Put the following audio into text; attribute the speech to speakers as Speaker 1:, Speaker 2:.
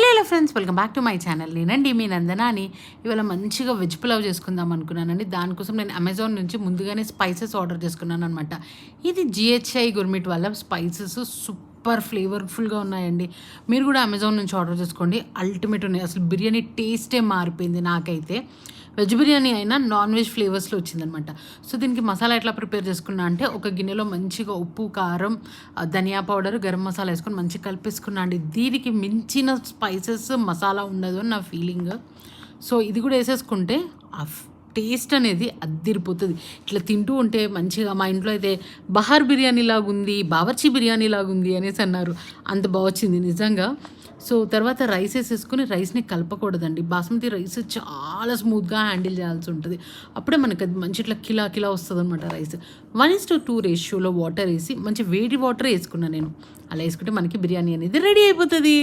Speaker 1: Hello friends, welcome back to my channel. నేనండి మీ నందనాని. ఇవాళ మంచిగా వెజ్ పులావ్ చేసుకుందాం అనుకున్నానండి. దానికోసం నేను అమెజాన్ నుంచి ముందుగానే స్పైసెస్ ఆర్డర్ చేసుకున్నాను అనమాట. ఇది జిహెచ్ఐ గుర్మిట్ వల్ల స్పైసెస్ సూపర్ ఫ్లేవర్ఫుల్గా ఉన్నాయండి. మీరు కూడా అమెజాన్ నుంచి ఆర్డర్ చేసుకోండి. అల్టిమేట్ ఉన్నాయి. అసలు బిర్యానీ టేస్టే మారిపోయింది నాకైతే. వెజ్ బిర్యానీ అయినా నాన్ వెజ్ ఫ్లేవర్స్లో వచ్చిందనమాట. సో దీనికి మసాలా ఎట్లా ప్రిపేర్ చేసుకున్నా అంటే, ఒక గిన్నెలో మంచిగా ఉప్పు, కారం, ధనియా పౌడర్, గరం మసాలా వేసుకొని మంచిగా కలిపేసుకున్నా అండి. దీనికి మించిన స్పైసెస్ మసాలా ఉండదు అని నా ఫీలింగ్. సో ఇది కూడా వేసేసుకుంటే ఆ టేస్ట్ అనేది అద్దిరిపోతుంది. ఇట్లా తింటూ ఉంటే మంచిగా, మా ఇంట్లో అయితే బహార్ బిర్యానీ లాగుంది, బావర్చి బిర్యానీ లాగుంది అనేసి అన్నారు. అంత బాగా వచ్చింది నిజంగా. సో తర్వాత రైస్ వేసేసుకొని రైస్ని కలపకూడదండి. బాస్మతి రైస్ చాలా స్మూత్గా హ్యాండిల్ చేయాల్సి ఉంటుంది. అప్పుడే మనకి అది మంచి ఇట్లా కిలా కిలా వస్తుంది అనమాట రైస్. 1:2 రేషియోలో వాటర్ వేసి మంచి వేడి వాటర్ వేసుకున్నాను నేను. అలా వేసుకుంటే మనకి బిర్యానీ అనేది రెడీ అయిపోతుంది.